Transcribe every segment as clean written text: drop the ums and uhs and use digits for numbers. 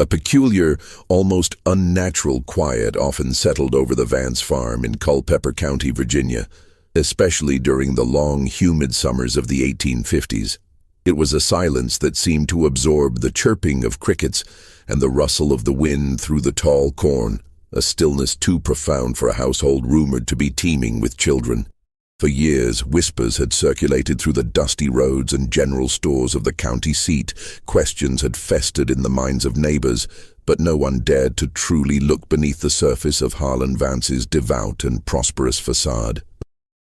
A peculiar, almost unnatural quiet often settled over the Vance farm in Culpeper County, Virginia, especially during the long, humid summers of the 1850s. It was a silence that seemed to absorb the chirping of crickets and the rustle of the wind through the tall corn, a stillness too profound for a household rumored to be teeming with children. For years, whispers had circulated through the dusty roads and general stores of the county seat. Questions had festered in the minds of neighbors, but no one dared to truly look beneath the surface of Harlan Vance's devout and prosperous facade.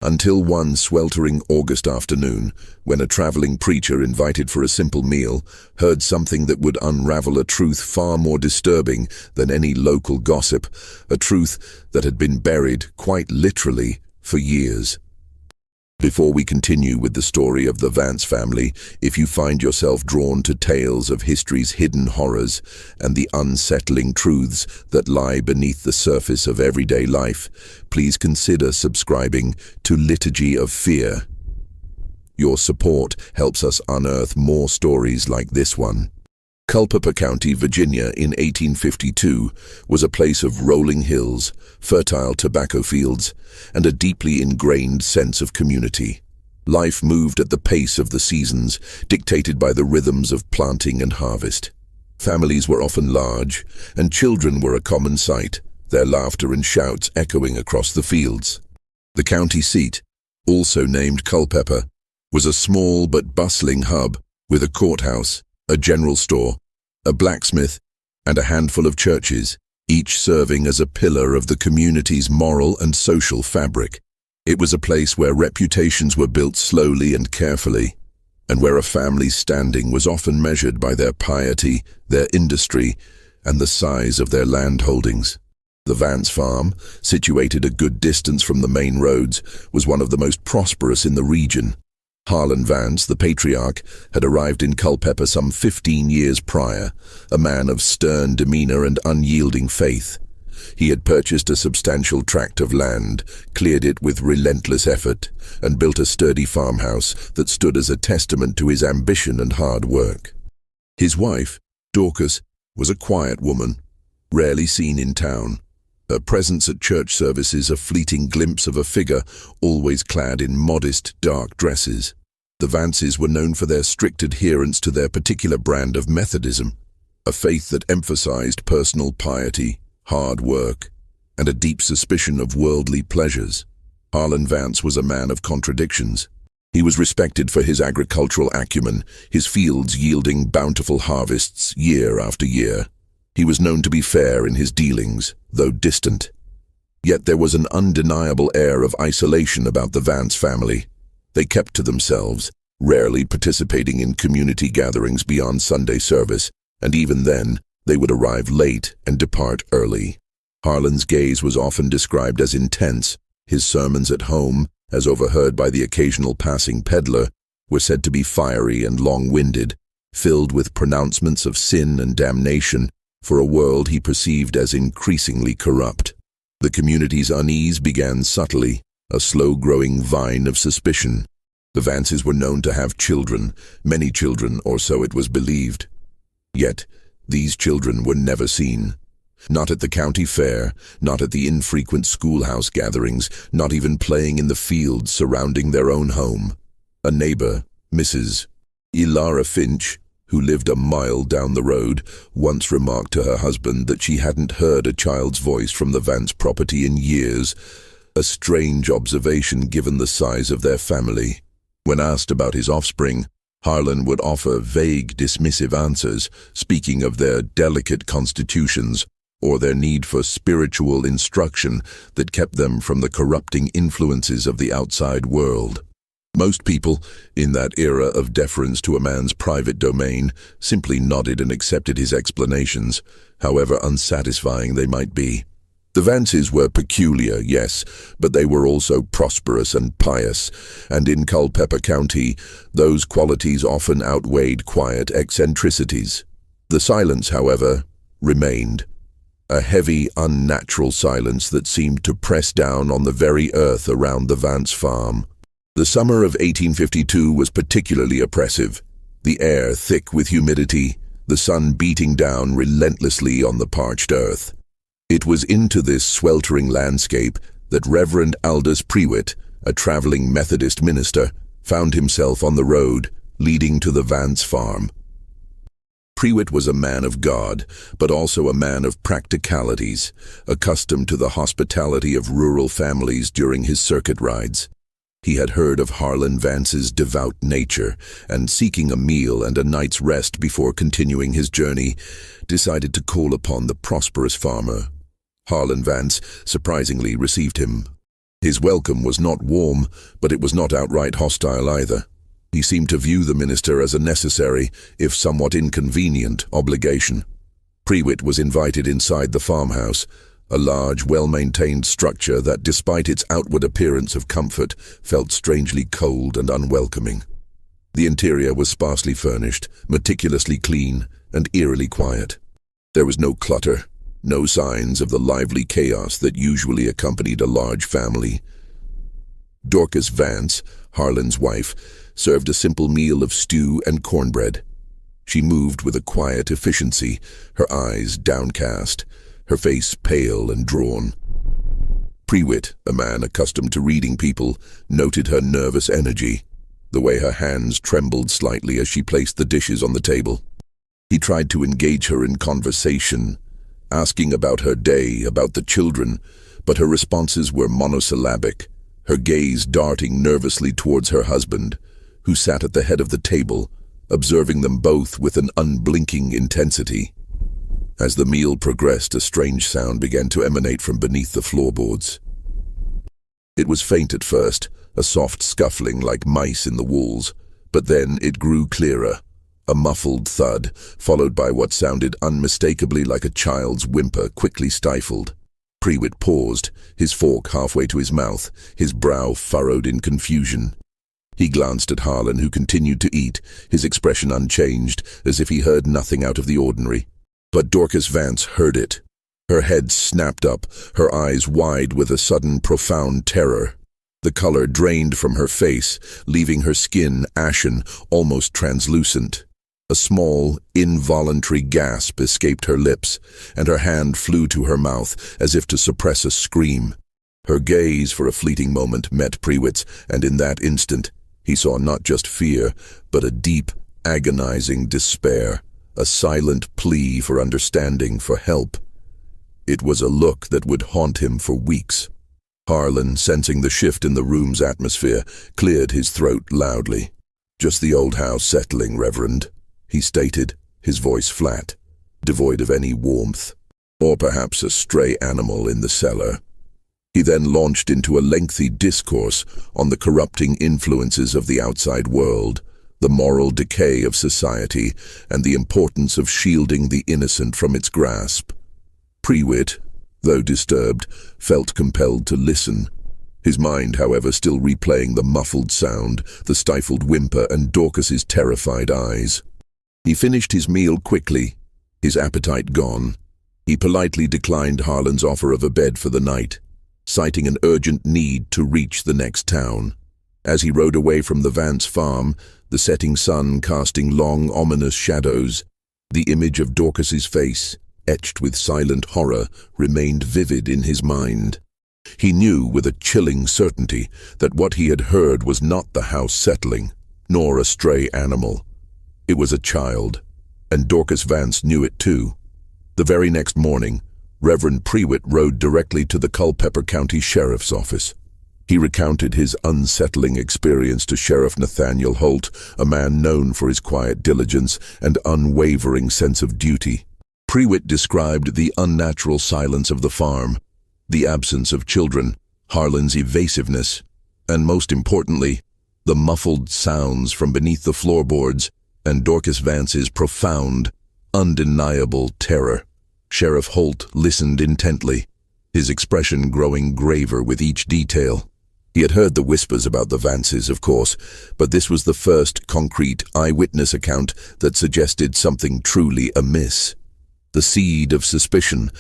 Until one sweltering August afternoon, when a traveling preacher invited for a simple meal heard something that would unravel a truth far more disturbing than any local gossip, a truth that had been buried, quite literally, for years. Before we continue with the story of the Vance family, if you find yourself drawn to tales of history's hidden horrors and the unsettling truths that lie beneath the surface of everyday life, please consider subscribing to Liturgy of Fear. Your support helps us unearth more stories like this one. Culpeper County, Virginia in 1852 was a place of rolling hills, fertile tobacco fields, and a deeply ingrained sense of community. Life moved at the pace of the seasons, dictated by the rhythms of planting and harvest. Families were often large, and children were a common sight, their laughter and shouts echoing across the fields. The county seat, also named Culpeper, was a small but bustling hub with a courthouse, a general store, a blacksmith, and a handful of churches, each serving as a pillar of the community's moral and social fabric. It was a place where reputations were built slowly and carefully, and where a family's standing was often measured by their piety, their industry, and the size of their land holdings. The Vance farm, situated a good distance from the main roads, was one of the most prosperous in the region. Harlan Vance, the patriarch, had arrived in Culpeper some 15 years prior, a man of stern demeanor and unyielding faith. He had purchased a substantial tract of land, cleared it with relentless effort, and built a sturdy farmhouse that stood as a testament to his ambition and hard work. His wife, Dorcas, was a quiet woman, rarely seen in town. Her presence at church services a fleeting glimpse of a figure always clad in modest, dark dresses. The Vances were known for their strict adherence to their particular brand of Methodism, a faith that emphasized personal piety, hard work, and a deep suspicion of worldly pleasures. Harlan Vance was a man of contradictions. He was respected for his agricultural acumen, his fields yielding bountiful harvests year after year. He was known to be fair in his dealings, though distant. Yet there was an undeniable air of isolation about the Vance family. They kept to themselves, rarely participating in community gatherings beyond Sunday service, and even then, they would arrive late and depart early. Harlan's gaze was often described as intense. His sermons at home, as overheard by the occasional passing peddler, were said to be fiery and long-winded, filled with pronouncements of sin and damnation for a world he perceived as increasingly corrupt. The community's unease began subtly, a slow-growing vine of suspicion. The Vances were known to have children, many children, or so it was believed. Yet, these children were never seen. Not at the county fair, not at the infrequent schoolhouse gatherings, not even playing in the fields surrounding their own home. A neighbor, Mrs. Elara Finch, who lived a mile down the road, once remarked to her husband that she hadn't heard a child's voice from the Vance property in years, a strange observation given the size of their family. When asked about his offspring, Harlan would offer vague, dismissive answers, speaking of their delicate constitutions or their need for spiritual instruction that kept them from the corrupting influences of the outside world. Most people, in that era of deference to a man's private domain, simply nodded and accepted his explanations, however unsatisfying they might be. The Vances were peculiar, yes, but they were also prosperous and pious, and in Culpeper County, those qualities often outweighed quiet eccentricities. The silence, however, remained. A heavy, unnatural silence that seemed to press down on the very earth around the Vance farm. The summer of 1852 was particularly oppressive, the air thick with humidity, the sun beating down relentlessly on the parched earth. It was into this sweltering landscape that Reverend Aldous Prewitt, a traveling Methodist minister, found himself on the road leading to the Vance farm. Prewitt was a man of God, but also a man of practicalities, accustomed to the hospitality of rural families during his circuit rides. He had heard of Harlan Vance's devout nature, and seeking a meal and a night's rest before continuing his journey, decided to call upon the prosperous farmer. Harlan Vance surprisingly received him. His welcome was not warm, but it was not outright hostile either. He seemed to view the minister as a necessary, if somewhat inconvenient, obligation. Prewitt was invited inside the farmhouse, a large, well-maintained structure that, despite its outward appearance of comfort, felt strangely cold and unwelcoming. The interior was sparsely furnished, meticulously clean, and eerily quiet. There was no clutter, no signs of the lively chaos that usually accompanied a large family. Dorcas Vance, Harlan's wife, served a simple meal of stew and cornbread. She moved with a quiet efficiency, her eyes downcast, her face pale and drawn. Prewitt, a man accustomed to reading people, noted her nervous energy, the way her hands trembled slightly as she placed the dishes on the table. He tried to engage her in conversation, asking about her day, about the children, but her responses were monosyllabic, her gaze darting nervously towards her husband, who sat at the head of the table, observing them both with an unblinking intensity. As the meal progressed, a strange sound began to emanate from beneath the floorboards. It was faint at first, a soft scuffling like mice in the walls, but then it grew clearer, a muffled thud, followed by what sounded unmistakably like a child's whimper, quickly stifled. Prewitt paused, his fork halfway to his mouth, his brow furrowed in confusion. He glanced at Harlan, who continued to eat, his expression unchanged, as if he heard nothing out of the ordinary. But Dorcas Vance heard it. Her head snapped up, her eyes wide with a sudden profound terror. The color drained from her face, leaving her skin ashen, almost translucent. A small, involuntary gasp escaped her lips, and her hand flew to her mouth, as if to suppress a scream. Her gaze for a fleeting moment met Prewitt's, and in that instant, he saw not just fear, but a deep, agonizing despair, a silent plea for understanding, for help. It was a look that would haunt him for weeks. Harlan, sensing the shift in the room's atmosphere, cleared his throat loudly. "Just the old house settling, Reverend," he stated, his voice flat, devoid of any warmth. "Or perhaps a stray animal in the cellar." He then launched into a lengthy discourse on the corrupting influences of the outside world, the moral decay of society, and the importance of shielding the innocent from its grasp. Prewitt, though disturbed, felt compelled to listen, his mind, however, still replaying the muffled sound, the stifled whimper, and Dorcas's terrified eyes. He finished his meal quickly, his appetite gone. He politely declined Harlan's offer of a bed for the night, citing an urgent need to reach the next town. As he rode away from the Vance farm, the setting sun casting long, ominous shadows, the image of Dorcas's face, etched with silent horror, remained vivid in his mind. He knew with a chilling certainty that what he had heard was not the house settling, nor a stray animal. It was a child, and Dorcas Vance knew it too. The very next morning, Reverend Prewitt rode directly to the Culpeper County Sheriff's Office. He recounted his unsettling experience to Sheriff Nathaniel Holt, a man known for his quiet diligence and unwavering sense of duty. Prewitt described the unnatural silence of the farm, the absence of children, Harlan's evasiveness, and most importantly, the muffled sounds from beneath the floorboards and Dorcas Vance's profound, undeniable terror. Sheriff Holt listened intently, his expression growing graver with each detail. He had heard the whispers about the Vances, of course, but this was the first concrete eyewitness account that suggested something truly amiss. The seed of suspicion,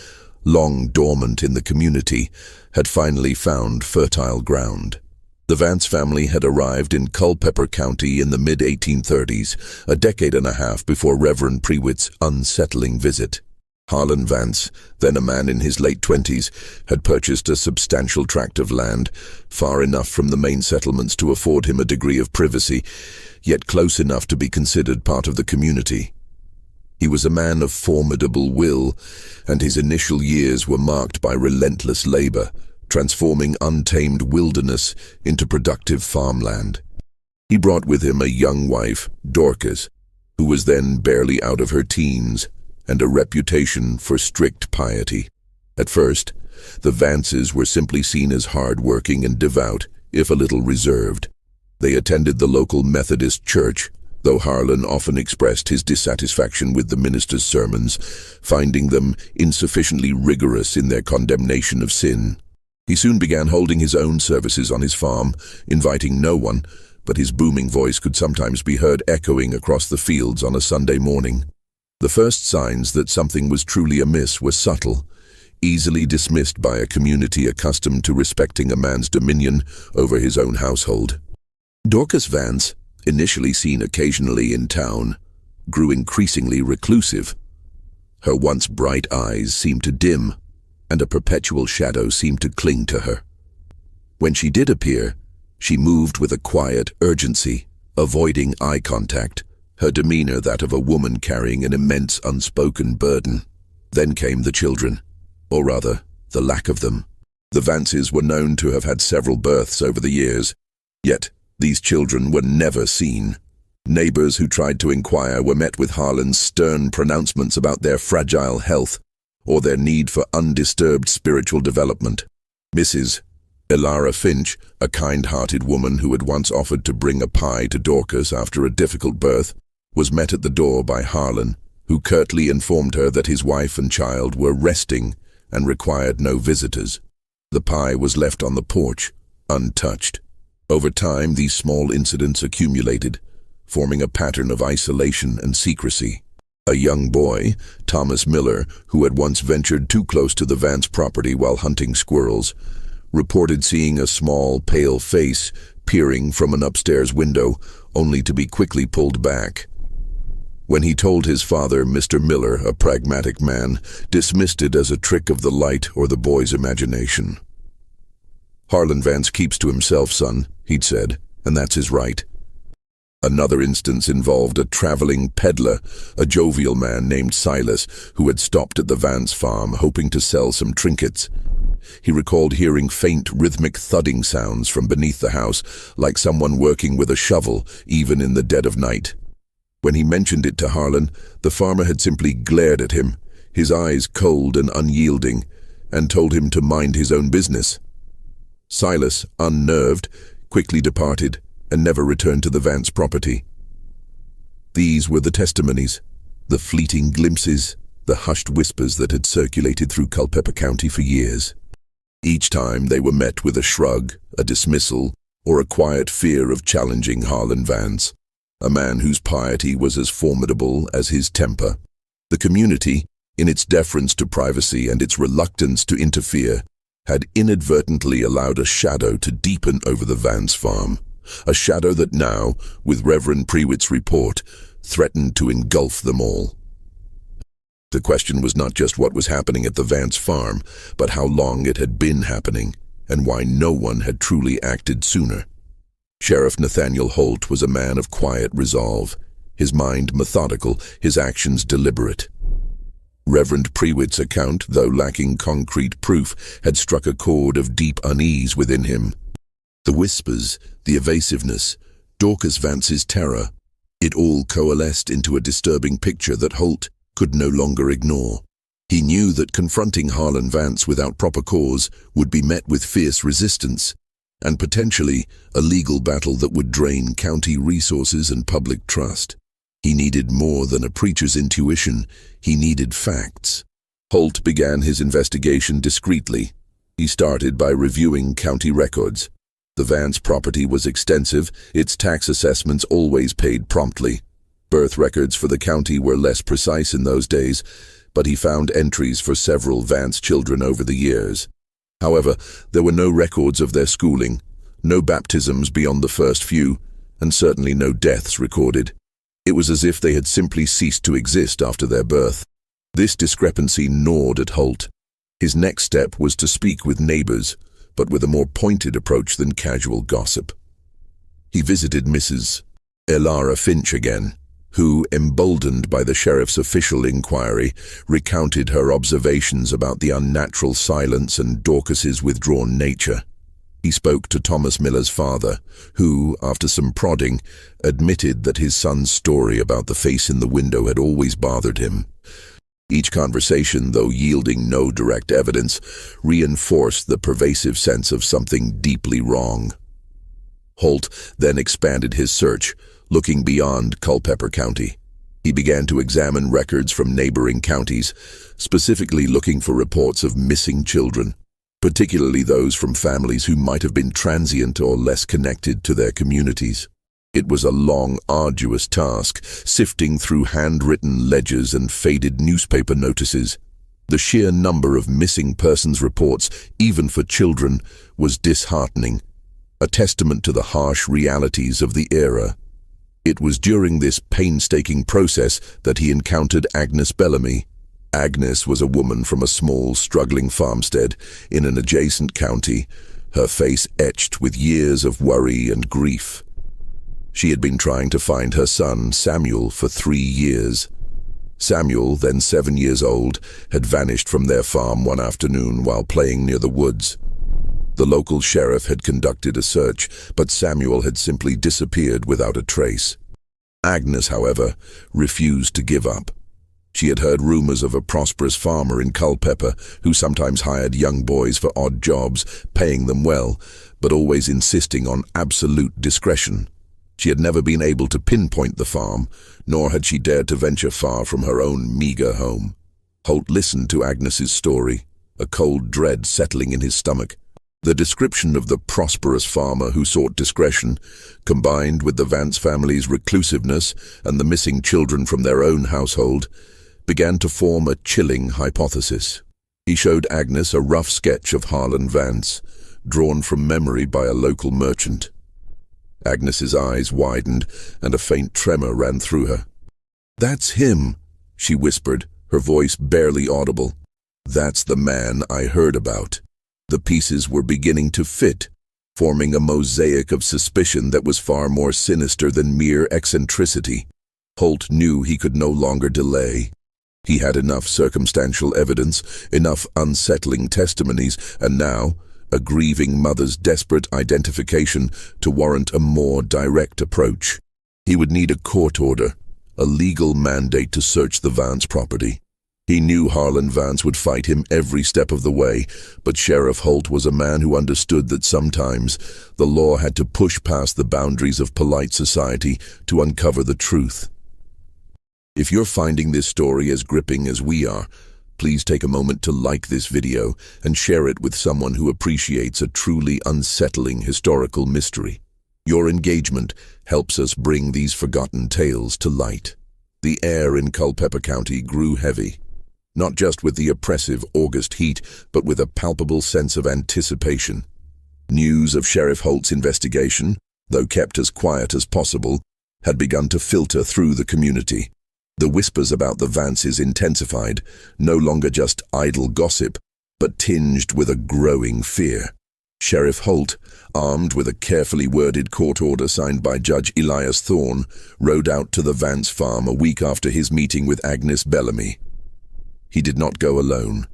long dormant in the community, had finally found fertile ground. The Vance family had arrived in Culpeper County in the mid-1830s, a decade and a half before Reverend Prewitt's unsettling visit. Harlan Vance, then a man in his late 20s, had purchased a substantial tract of land, far enough from the main settlements to afford him a degree of privacy, yet close enough to be considered part of the community. He was a man of formidable will, and his initial years were marked by relentless labor, transforming untamed wilderness into productive farmland. He brought with him a young wife, Dorcas, who was then barely out of her teens, and a reputation for strict piety. At first, the Vances were simply seen as hard-working and devout, if a little reserved. They attended the local Methodist church, though Harlan often expressed his dissatisfaction with the minister's sermons, finding them insufficiently rigorous in their condemnation of sin. He soon began holding his own services on his farm, inviting no one, but his booming voice could sometimes be heard echoing across the fields on a Sunday morning. The first signs that something was truly amiss were subtle, easily dismissed by a community accustomed to respecting a man's dominion over his own household. Dorcas Vance, initially seen occasionally in town, grew increasingly reclusive. Her once bright eyes seemed to dim, and a perpetual shadow seemed to cling to her. When she did appear, she moved with a quiet urgency, avoiding eye contact, her demeanor that of a woman carrying an immense unspoken burden. Then came the children, or rather, the lack of them. The Vances were known to have had several births over the years, yet these children were never seen. Neighbors who tried to inquire were met with Harlan's stern pronouncements about their fragile health or their need for undisturbed spiritual development. Mrs. Elara Finch, a kind-hearted woman who had once offered to bring a pie to Dorcas after a difficult birth, was met at the door by Harlan, who curtly informed her that his wife and child were resting and required no visitors. The pie was left on the porch, untouched. Over time, these small incidents accumulated, forming a pattern of isolation and secrecy. A young boy, Thomas Miller, who had once ventured too close to the Vance property while hunting squirrels, reported seeing a small, pale face peering from an upstairs window, only to be quickly pulled back. When he told his father, Mr. Miller, a pragmatic man, dismissed it as a trick of the light or the boy's imagination. "Harlan Vance keeps to himself, son," he'd said, "and that's his right." Another instance involved a traveling peddler, a jovial man named Silas, who had stopped at the Vance farm hoping to sell some trinkets. He recalled hearing faint, rhythmic thudding sounds from beneath the house, like someone working with a shovel, even in the dead of night. When he mentioned it to Harlan, the farmer had simply glared at him, his eyes cold and unyielding, and told him to mind his own business. Silas, unnerved, quickly departed and never returned to the Vance property. These were the testimonies, the fleeting glimpses, the hushed whispers that had circulated through Culpeper County for years. Each time they were met with a shrug, a dismissal, or a quiet fear of challenging Harlan Vance, a man whose piety was as formidable as his temper. The community, in its deference to privacy and its reluctance to interfere, had inadvertently allowed a shadow to deepen over the Vance farm, a shadow that now, with Reverend Prewitt's report, threatened to engulf them all. The question was not just what was happening at the Vance farm, but how long it had been happening, and why no one had truly acted sooner. Sheriff Nathaniel Holt was a man of quiet resolve, his mind methodical, his actions deliberate. Reverend Prewitt's account, though lacking concrete proof, had struck a chord of deep unease within him. The whispers, the evasiveness, Dorcas Vance's terror, it all coalesced into a disturbing picture that Holt could no longer ignore. He knew that confronting Harlan Vance without proper cause would be met with fierce resistance, and potentially a legal battle that would drain county resources and public trust. He needed more than a preacher's intuition, he needed facts. Holt began his investigation discreetly. He started by reviewing county records. The Vance property was extensive, its tax assessments always paid promptly. Birth records for the county were less precise in those days, but he found entries for several Vance children over the years. However, there were no records of their schooling, No baptisms beyond the first few, and certainly no deaths recorded. It was as if they had simply ceased to exist after their birth. This discrepancy gnawed at Holt. His next step was to speak with neighbors, but with a more pointed approach than casual gossip. He visited Mrs. Elara Finch again, who, emboldened by the sheriff's official inquiry, recounted her observations about the unnatural silence and Dorcas's withdrawn nature. He spoke to Thomas Miller's father, who, after some prodding, admitted that his son's story about the face in the window had always bothered him. Each conversation, though yielding no direct evidence, reinforced the pervasive sense of something deeply wrong. Holt then expanded his search, looking beyond Culpeper County. He began to examine records from neighboring counties, specifically looking for reports of missing children, particularly those from families who might have been transient or less connected to their communities. It was a long, arduous task, sifting through handwritten ledgers and faded newspaper notices. The sheer number of missing persons reports, even for children, was disheartening, a testament to the harsh realities of the era. It was during this painstaking process that he encountered Agnes Bellamy. Agnes was a woman from a small, struggling farmstead in an adjacent county, her face etched with years of worry and grief. She had been trying to find her son, Samuel, for 3 years. Samuel, then 7 years old, had vanished from their farm one afternoon while playing near the woods. The local sheriff had conducted a search, but Samuel had simply disappeared without a trace. Agnes, however, refused to give up. She had heard rumors of a prosperous farmer in Culpeper who sometimes hired young boys for odd jobs, paying them well, but always insisting on absolute discretion. She had never been able to pinpoint the farm, nor had she dared to venture far from her own meager home. Holt listened to Agnes's story, a cold dread settling in his stomach. The description of the prosperous farmer who sought discretion, combined with the Vance family's reclusiveness and the missing children from their own household, began to form a chilling hypothesis. He showed Agnes a rough sketch of Harlan Vance, drawn from memory by a local merchant. Agnes's eyes widened, and a faint tremor ran through her. "That's him," she whispered, her voice barely audible. "That's the man I heard about." The pieces were beginning to fit, forming a mosaic of suspicion that was far more sinister than mere eccentricity. Holt knew he could no longer delay. He had enough circumstantial evidence, enough unsettling testimonies, and now a grieving mother's desperate identification to warrant a more direct approach. He would need a court order, a legal mandate to search the Vance property. He knew Harlan Vance would fight him every step of the way, but Sheriff Holt was a man who understood that sometimes the law had to push past the boundaries of polite society to uncover the truth. If you're finding this story as gripping as we are, please take a moment to like this video and share it with someone who appreciates a truly unsettling historical mystery. Your engagement helps us bring these forgotten tales to light. The air in Culpeper County grew heavy, not just with the oppressive August heat, but with a palpable sense of anticipation. News of Sheriff Holt's investigation, though kept as quiet as possible, had begun to filter through the community. The whispers about the Vances intensified, no longer just idle gossip, but tinged with a growing fear. Sheriff Holt, armed with a carefully worded court order signed by Judge Elias Thorne, rode out to the Vance farm a week after his meeting with Agnes Bellamy. He did not go alone.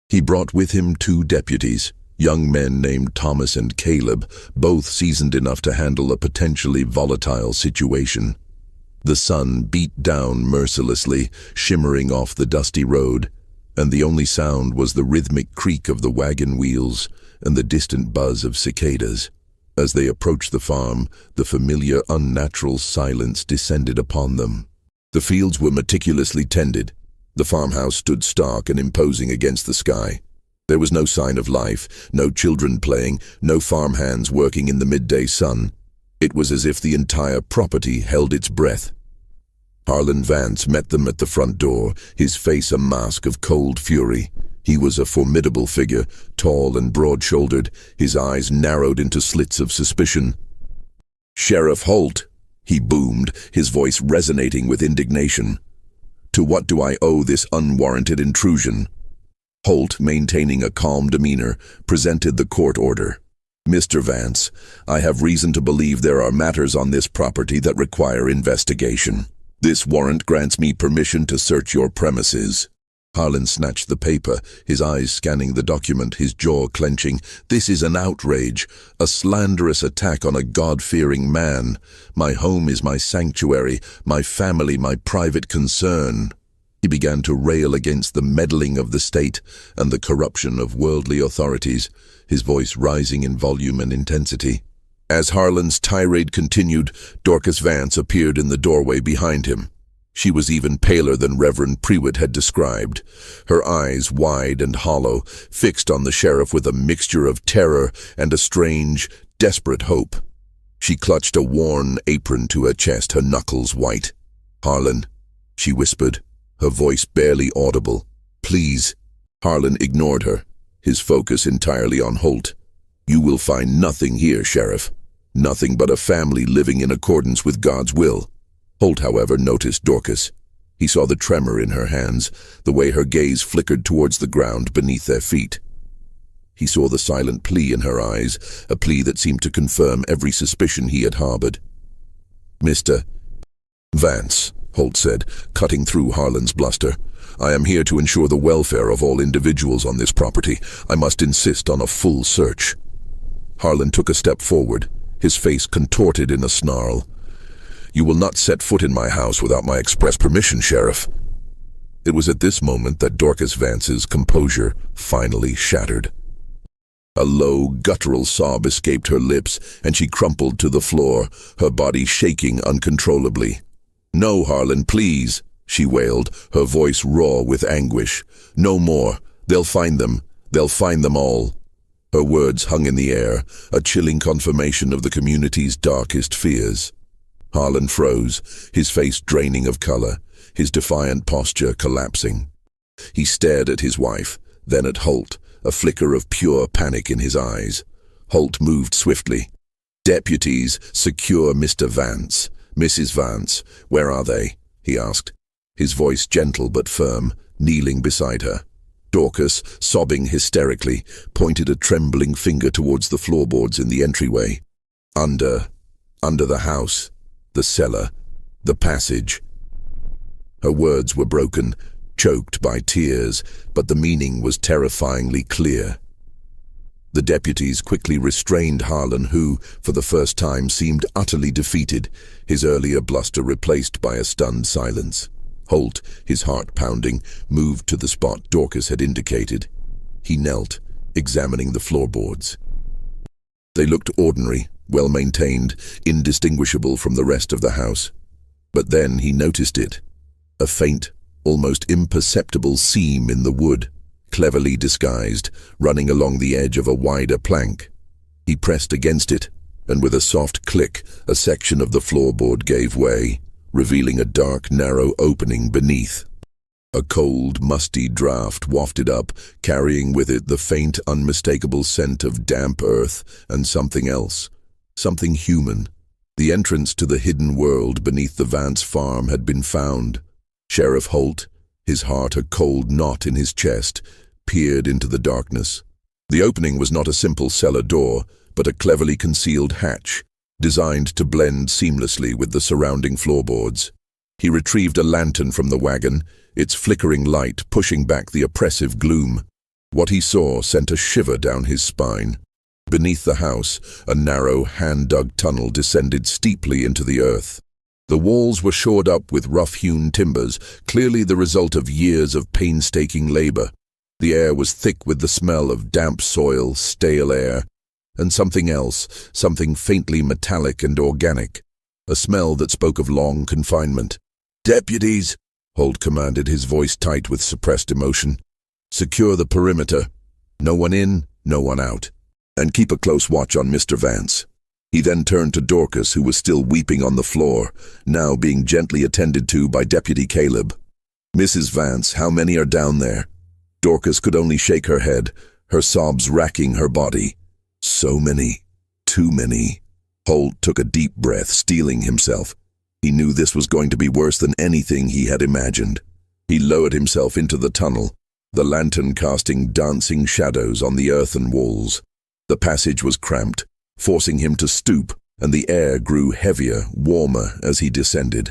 He brought with him 2 deputies, young men named Thomas and Caleb, both seasoned enough to handle a potentially volatile situation. The sun beat down mercilessly, shimmering off the dusty road, and the only sound was the rhythmic creak of the wagon wheels and the distant buzz of cicadas. As they approached the farm, the familiar, unnatural silence descended upon them. The fields were meticulously tended. The farmhouse stood stark and imposing against the sky. There was no sign of life, no children playing, no farmhands working in the midday sun. It was as if the entire property held its breath. Harlan Vance met them at the front door, his face a mask of cold fury. He was a formidable figure, tall and broad-shouldered, his eyes narrowed into slits of suspicion. "Sheriff Holt," he boomed, his voice resonating with indignation. "To what do I owe this unwarranted intrusion?" Holt, maintaining a calm demeanor, presented the court order. "Mr. Vance, I have reason to believe there are matters on this property that require investigation. This warrant grants me permission to search your premises." Harlan snatched the paper, his eyes scanning the document, his jaw clenching. "This is an outrage, a slanderous attack on a God-fearing man. My home is my sanctuary, my family my private concern." He began to rail against the meddling of the state and the corruption of worldly authorities, his voice rising in volume and intensity. As Harlan's tirade continued, Dorcas Vance appeared in the doorway behind him. She was even paler than Reverend Prewitt had described, her eyes wide and hollow, fixed on the sheriff with a mixture of terror and a strange, desperate hope. She clutched a worn apron to her chest, her knuckles white. "Harlan," she whispered, her voice barely audible. "Please." Harlan ignored her, his focus entirely on Holt. "You will find nothing here, Sheriff. Nothing but a family living in accordance with God's will." Holt, however, noticed Dorcas. He saw the tremor in her hands, the way her gaze flickered towards the ground beneath their feet. He saw the silent plea in her eyes, a plea that seemed to confirm every suspicion he had harbored. "Mr. Vance," Holt said, cutting through Harlan's bluster, "I am here to ensure the welfare of all individuals on this property. I must insist on a full search." Harlan took a step forward, his face contorted in a snarl. "You will not set foot in my house without my express permission, Sheriff." It was at this moment that Dorcas Vance's composure finally shattered. A low, guttural sob escaped her lips, and she crumpled to the floor, her body shaking uncontrollably. "No, Harlan, please," she wailed, her voice raw with anguish. "No more. They'll find them. They'll find them all." Her words hung in the air, a chilling confirmation of the community's darkest fears. Harlan froze, his face draining of color, his defiant posture collapsing. He stared at his wife, then at Holt, a flicker of pure panic in his eyes. Holt moved swiftly. "Deputies, secure Mr. Vance. Mrs. Vance, where are they?" he asked, his voice gentle but firm, kneeling beside her. Dorcas, sobbing hysterically, pointed a trembling finger towards the floorboards in the entryway. Under the house. The cellar, the passage." Her words were broken, choked by tears, but the meaning was terrifyingly clear. The deputies quickly restrained Harlan, who, for the first time, seemed utterly defeated, his earlier bluster replaced by a stunned silence. Holt, his heart pounding, moved to the spot Dorcas had indicated. He knelt, examining the floorboards. They looked ordinary, well-maintained, indistinguishable from the rest of the house. But then he noticed it. A faint, almost imperceptible seam in the wood, cleverly disguised, running along the edge of a wider plank. He pressed against it, and with a soft click, a section of the floorboard gave way, revealing a dark, narrow opening beneath. A cold, musty draught wafted up, carrying with it the faint, unmistakable scent of damp earth and something else. Something human. The entrance to the hidden world beneath the Vance farm had been found. Sheriff Holt, his heart a cold knot in his chest, peered into the darkness. The opening was not a simple cellar door, but a cleverly concealed hatch, designed to blend seamlessly with the surrounding floorboards. He retrieved a lantern from the wagon, its flickering light pushing back the oppressive gloom. What he saw sent a shiver down his spine. Beneath the house, a narrow, hand-dug tunnel descended steeply into the earth. The walls were shored up with rough-hewn timbers, clearly the result of years of painstaking labor. The air was thick with the smell of damp soil, stale air, and something else, something faintly metallic and organic, a smell that spoke of long confinement. "Deputies," Holt commanded, his voice tight with suppressed emotion. "Secure the perimeter. No one in, no one out. And keep a close watch on Mr. Vance." He then turned to Dorcas, who was still weeping on the floor, now being gently attended to by Deputy Caleb. "Mrs. Vance, how many are down there?" Dorcas could only shake her head, her sobs racking her body. So many, too many. Holt took a deep breath, steeling himself. He knew this was going to be worse than anything he had imagined. He lowered himself into the tunnel, the lantern casting dancing shadows on the earthen walls. The passage was cramped, forcing him to stoop, and the air grew heavier, warmer as he descended.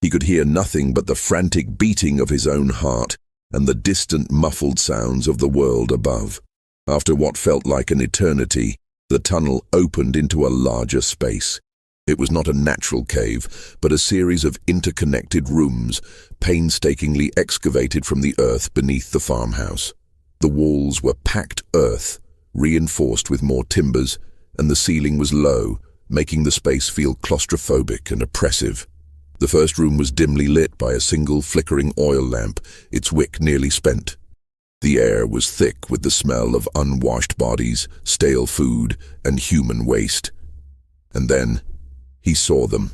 He could hear nothing but the frantic beating of his own heart and the distant muffled sounds of the world above. After what felt like an eternity, the tunnel opened into a larger space. It was not a natural cave, but a series of interconnected rooms, painstakingly excavated from the earth beneath the farmhouse. The walls were packed earth, reinforced with more timbers, and the ceiling was low, making the space feel claustrophobic and oppressive. The first room was dimly lit by a single flickering oil lamp, its wick nearly spent. The air was thick with the smell of unwashed bodies, stale food, and human waste. And then he saw them.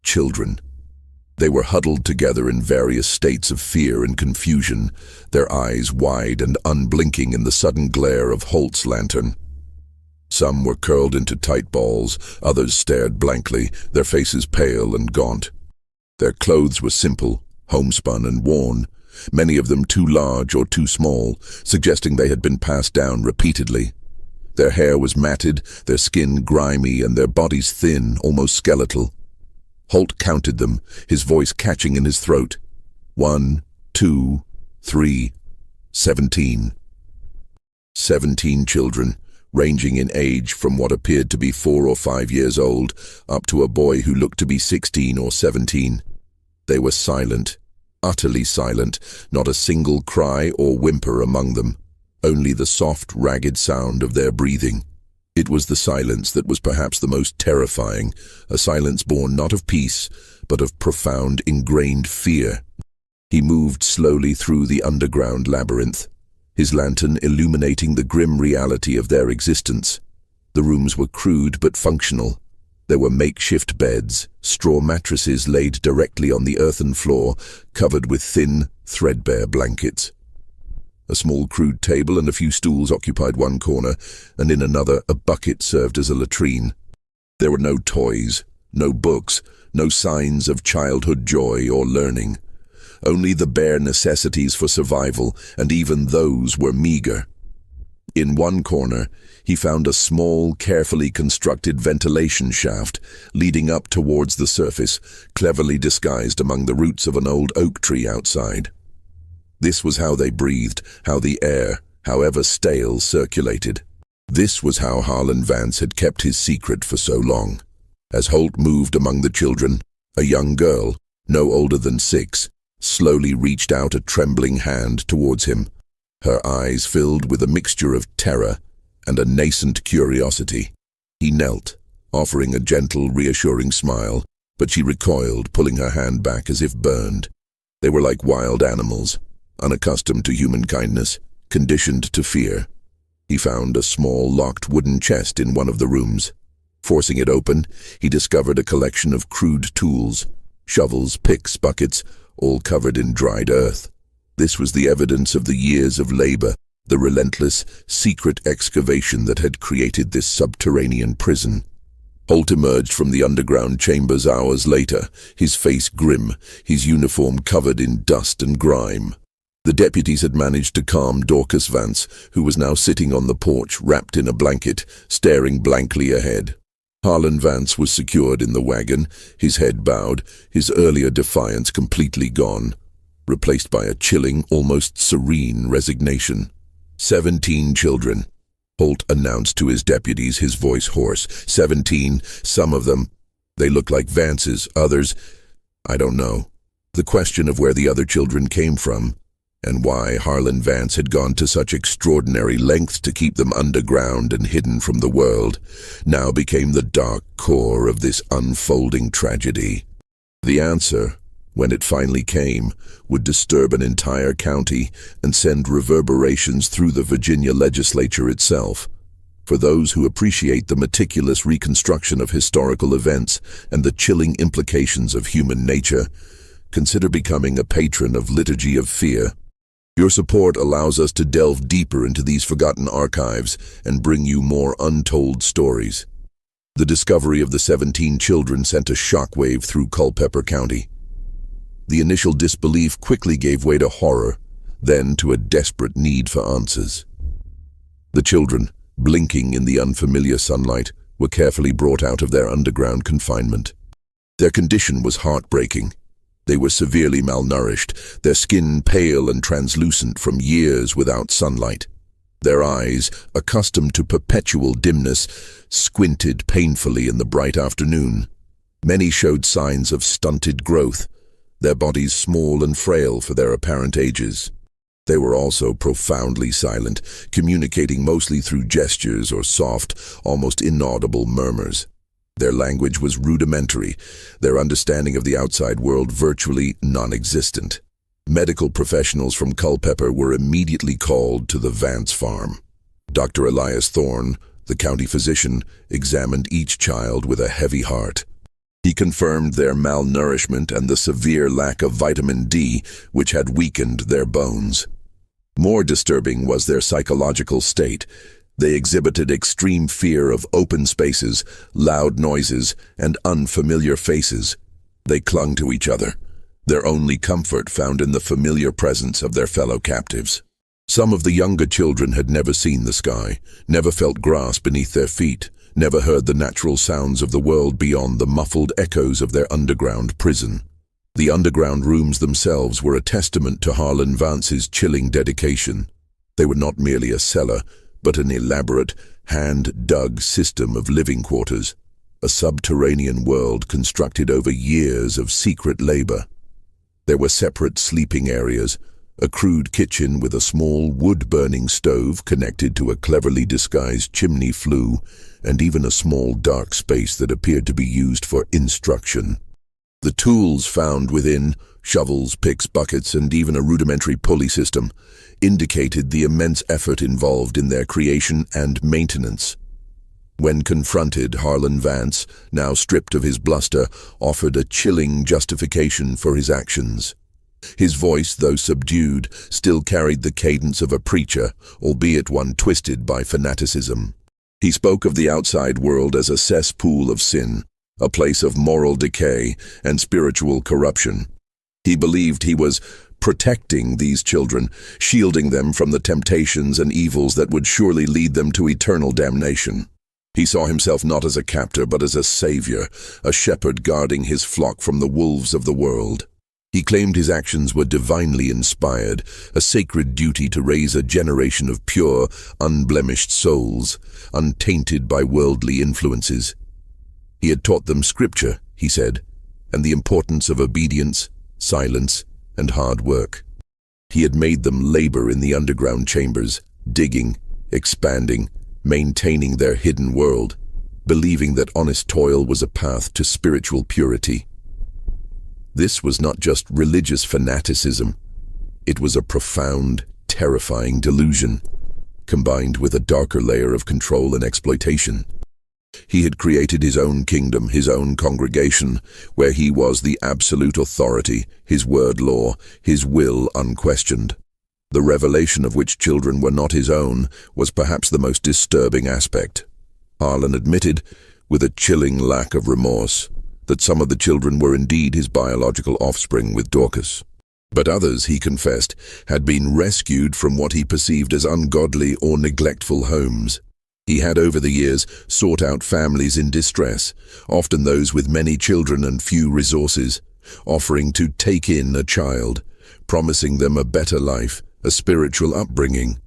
Children. They were huddled together in various states of fear and confusion, their eyes wide and unblinking in the sudden glare of Holt's lantern. Some were curled into tight balls, others stared blankly, their faces pale and gaunt. Their clothes were simple, homespun and worn, many of them too large or too small, suggesting they had been passed down repeatedly. Their hair was matted, their skin grimy, and their bodies thin, almost skeletal. Holt counted them, his voice catching in his throat. 1, 2, 3, 17. 17 children, ranging in age from what appeared to be 4 or 5 years old up to a boy who looked to be 16 or 17. They were silent, utterly silent, not a single cry or whimper among them, only the soft, ragged sound of their breathing. It was the silence that was perhaps the most terrifying, a silence born not of peace, but of profound, ingrained fear. He moved slowly through the underground labyrinth, his lantern illuminating the grim reality of their existence. The rooms were crude but functional. There were makeshift beds, straw mattresses laid directly on the earthen floor, covered with thin, threadbare blankets. A small crude table and a few stools occupied one corner, and in another a bucket served as a latrine. There were no toys, no books, no signs of childhood joy or learning. Only the bare necessities for survival, and even those were meager. In one corner, he found a small, carefully constructed ventilation shaft leading up towards the surface, cleverly disguised among the roots of an old oak tree outside. This was how they breathed, how the air, however stale, circulated. This was how Harlan Vance had kept his secret for so long. As Holt moved among the children, a young girl, no older than 6, slowly reached out a trembling hand towards him, her eyes filled with a mixture of terror and a nascent curiosity. He knelt, offering a gentle, reassuring smile, but she recoiled, pulling her hand back as if burned. They were like wild animals, unaccustomed to human kindness, conditioned to fear. He found a small, locked wooden chest in one of the rooms. Forcing it open, he discovered a collection of crude tools, shovels, picks, buckets, all covered in dried earth. This was the evidence of the years of labor, the relentless, secret excavation that had created this subterranean prison. Holt emerged from the underground chambers hours later, his face grim, his uniform covered in dust and grime. The deputies had managed to calm Dorcas Vance, who was now sitting on the porch, wrapped in a blanket, staring blankly ahead. Harlan Vance was secured in the wagon, his head bowed, his earlier defiance completely gone, replaced by a chilling, almost serene resignation. 17 children, Holt announced to his deputies, his voice hoarse. 17, some of them. They look like Vance's, others, I don't know. The question of where the other children came from, and why Harlan Vance had gone to such extraordinary lengths to keep them underground and hidden from the world, now became the dark core of this unfolding tragedy. The answer, when it finally came, would disturb an entire county and send reverberations through the Virginia legislature itself. For those who appreciate the meticulous reconstruction of historical events and the chilling implications of human nature, consider becoming a patron of Liturgy of Fear. Your support allows us to delve deeper into these forgotten archives and bring you more untold stories. The discovery of the 17 children sent a shockwave through Culpeper County. The initial disbelief quickly gave way to horror, then to a desperate need for answers. The children, blinking in the unfamiliar sunlight, were carefully brought out of their underground confinement. Their condition was heartbreaking. They were severely malnourished, their skin pale and translucent from years without sunlight. Their eyes, accustomed to perpetual dimness, squinted painfully in the bright afternoon. Many showed signs of stunted growth, their bodies small and frail for their apparent ages. They were also profoundly silent, communicating mostly through gestures or soft, almost inaudible murmurs. Their language was rudimentary, their understanding of the outside world virtually non-existent. Medical professionals from Culpeper were immediately called to the Vance farm. Dr. Elias Thorne, the county physician, examined each child with a heavy heart. He confirmed their malnourishment and the severe lack of vitamin D, which had weakened their bones. More disturbing was their psychological state. They exhibited extreme fear of open spaces, loud noises, and unfamiliar faces. They clung to each other, their only comfort found in the familiar presence of their fellow captives. Some of the younger children had never seen the sky, never felt grass beneath their feet, never heard the natural sounds of the world beyond the muffled echoes of their underground prison. The underground rooms themselves were a testament to Harlan Vance's chilling dedication. They were not merely a cellar, but an elaborate, hand-dug system of living quarters, a subterranean world constructed over years of secret labor. There were separate sleeping areas, a crude kitchen with a small wood-burning stove connected to a cleverly disguised chimney flue, and even a small dark space that appeared to be used for instruction. The tools found within, shovels, picks, buckets, and even a rudimentary pulley system, indicated the immense effort involved in their creation and maintenance. When confronted, Harlan Vance, now stripped of his bluster, offered a chilling justification for his actions. His voice, though subdued, still carried the cadence of a preacher, albeit one twisted by fanaticism. He spoke of the outside world as a cesspool of sin, a place of moral decay and spiritual corruption. He believed he was protecting these children, shielding them from the temptations and evils that would surely lead them to eternal damnation. He saw himself not as a captor but as a savior, a shepherd guarding his flock from the wolves of the world. He claimed his actions were divinely inspired, a sacred duty to raise a generation of pure, unblemished souls, untainted by worldly influences. He had taught them scripture, he said, and the importance of obedience, silence, and hard work. He had made them labor in the underground chambers, digging, expanding, maintaining their hidden world, believing that honest toil was a path to spiritual purity. This was not just religious fanaticism. It was a profound, terrifying delusion, combined with a darker layer of control and exploitation. He had created his own kingdom, his own congregation, where he was the absolute authority, his word law, his will unquestioned. The revelation of which children were not his own was perhaps the most disturbing aspect. Harlan admitted, with a chilling lack of remorse, that some of the children were indeed his biological offspring with Dorcas. But others, he confessed, had been rescued from what he perceived as ungodly or neglectful homes. He had over the years sought out families in distress, often those with many children and few resources, offering to take in a child, promising them a better life, a spiritual upbringing.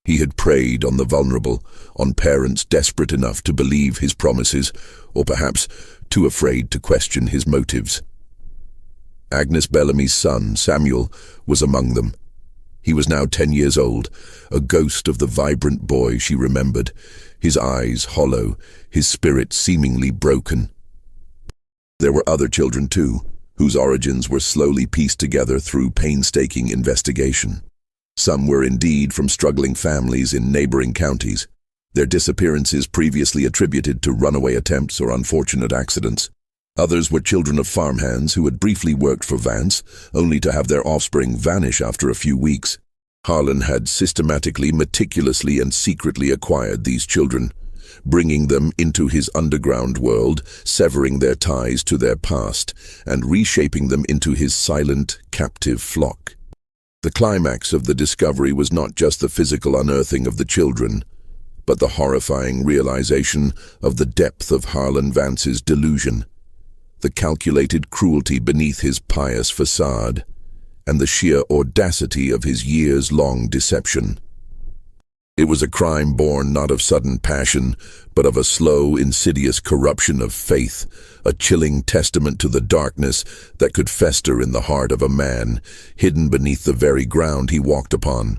He had preyed on the vulnerable, on parents desperate enough to believe his promises, or perhaps too afraid to question his motives. Agnes Bellamy's son, Samuel, was among them. He was now 10 years old, a ghost of the vibrant boy she remembered, his eyes hollow, his spirit seemingly broken. There were other children too, whose origins were slowly pieced together through painstaking investigation. Some were indeed from struggling families in neighboring counties, their disappearances previously attributed to runaway attempts or unfortunate accidents. Others were children of farmhands who had briefly worked for Vance, only to have their offspring vanish after a few weeks. Harlan had systematically, meticulously, and secretly acquired these children, bringing them into his underground world, severing their ties to their past, and reshaping them into his silent, captive flock. The climax of the discovery was not just the physical unearthing of the children, but the horrifying realization of the depth of Harlan Vance's delusion, the calculated cruelty beneath his pious facade, and the sheer audacity of his years-long deception. It was a crime born not of sudden passion, but of a slow, insidious corruption of faith, a chilling testament to the darkness that could fester in the heart of a man, hidden beneath the very ground he walked upon.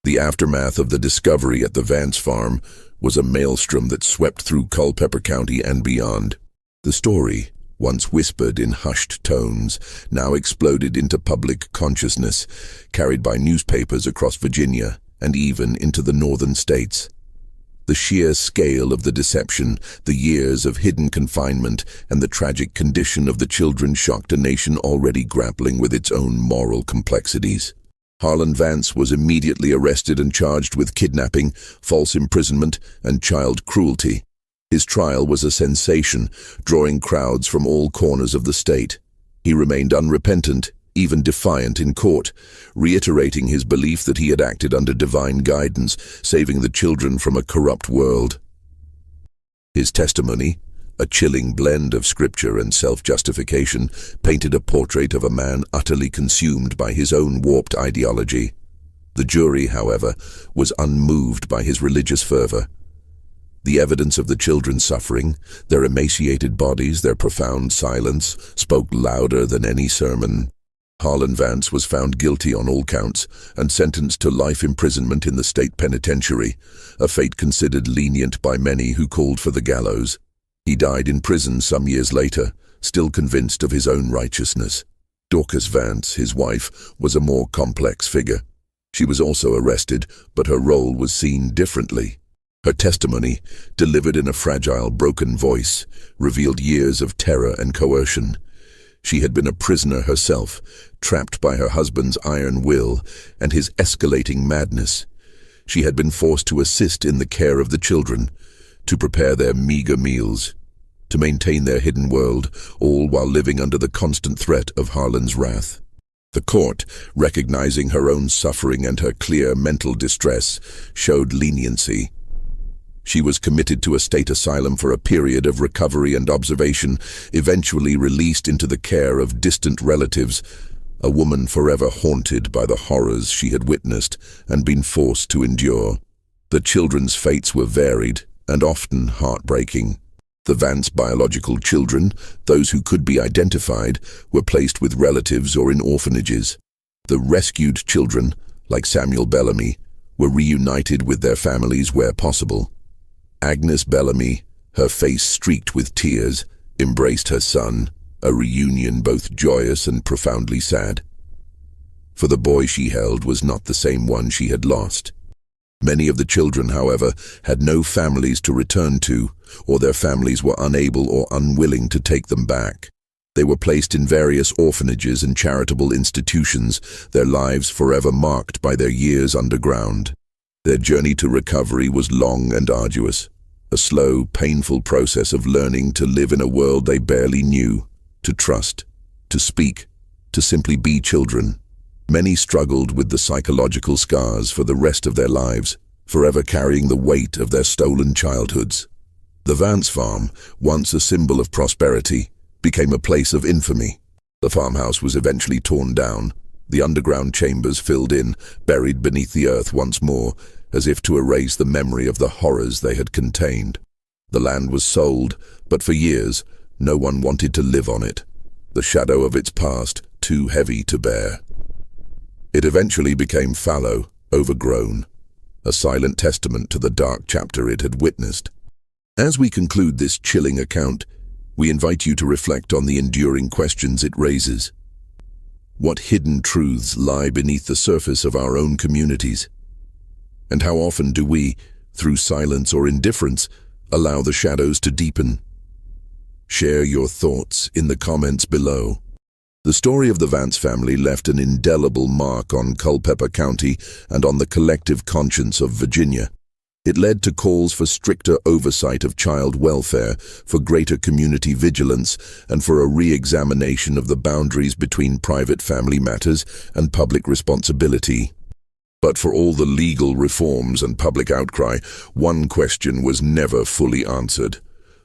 The aftermath of the discovery at the Vance farm was a maelstrom that swept through Culpeper County and beyond. The story, once whispered in hushed tones, now exploded into public consciousness, carried by newspapers across Virginia and even into the northern states. The sheer scale of the deception, the years of hidden confinement, and the tragic condition of the children shocked a nation already grappling with its own moral complexities. Harlan Vance was immediately arrested and charged with kidnapping, false imprisonment, and child cruelty. His trial was a sensation, drawing crowds from all corners of the state. He remained unrepentant, even defiant in court, reiterating his belief that he had acted under divine guidance, saving the children from a corrupt world. His testimony, a chilling blend of scripture and self-justification, painted a portrait of a man utterly consumed by his own warped ideology. The jury, however, was unmoved by his religious fervor. The evidence of the children's suffering, their emaciated bodies, their profound silence, spoke louder than any sermon. Harlan Vance was found guilty on all counts and sentenced to life imprisonment in the state penitentiary, a fate considered lenient by many who called for the gallows. He died in prison some years later, still convinced of his own righteousness. Dorcas Vance, his wife, was a more complex figure. She was also arrested, but her role was seen differently. Her testimony, delivered in a fragile, broken voice, revealed years of terror and coercion. She had been a prisoner herself, trapped by her husband's iron will and his escalating madness. She had been forced to assist in the care of the children, to prepare their meager meals, to maintain their hidden world, all while living under the constant threat of Harlan's wrath. The court, recognizing her own suffering and her clear mental distress, showed leniency. She was committed to a state asylum for a period of recovery and observation, eventually released into the care of distant relatives, a woman forever haunted by the horrors she had witnessed and been forced to endure. The children's fates were varied and often heartbreaking. The Vance biological children, those who could be identified, were placed with relatives or in orphanages. The rescued children, like Samuel Bellamy, were reunited with their families where possible. Agnes Bellamy, her face streaked with tears, embraced her son, a reunion both joyous and profoundly sad. For the boy she held was not the same one she had lost. Many of the children, however, had no families to return to, or their families were unable or unwilling to take them back. They were placed in various orphanages and charitable institutions, their lives forever marked by their years underground. Their journey to recovery was long and arduous, a slow, painful process of learning to live in a world they barely knew, to trust, to speak, to simply be children. Many struggled with the psychological scars for the rest of their lives, forever carrying the weight of their stolen childhoods. The Vance farm, once a symbol of prosperity, became a place of infamy. The farmhouse was eventually torn down, the underground chambers filled in, buried beneath the earth once more, as if to erase the memory of the horrors they had contained. The land was sold, but for years, no one wanted to live on it, the shadow of its past too heavy to bear. It eventually became fallow, overgrown, a silent testament to the dark chapter it had witnessed. As we conclude this chilling account, we invite you to reflect on the enduring questions it raises. What hidden truths lie beneath the surface of our own communities? And how often do we, through silence or indifference, allow the shadows to deepen? Share your thoughts in the comments below. The story of the Vance family left an indelible mark on Culpeper County and on the collective conscience of Virginia. It led to calls for stricter oversight of child welfare, for greater community vigilance, and for a re-examination of the boundaries between private family matters and public responsibility. But for all the legal reforms and public outcry, one question was never fully answered.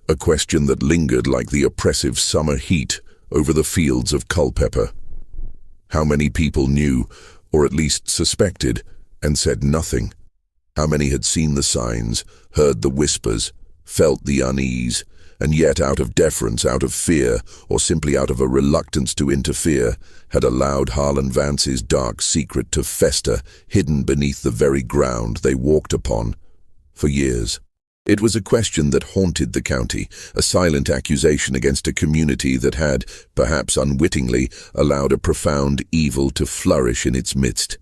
A question that lingered like the oppressive summer heat over the fields of Culpeper. How many people knew, or at least suspected, and said nothing? How many had seen the signs, heard the whispers, felt the unease, and yet out of deference, out of fear, or simply out of a reluctance to interfere, had allowed Harlan Vance's dark secret to fester, hidden beneath the very ground they walked upon for years? It was a question that haunted the county, a silent accusation against a community that had, perhaps unwittingly, allowed a profound evil to flourish in its midst.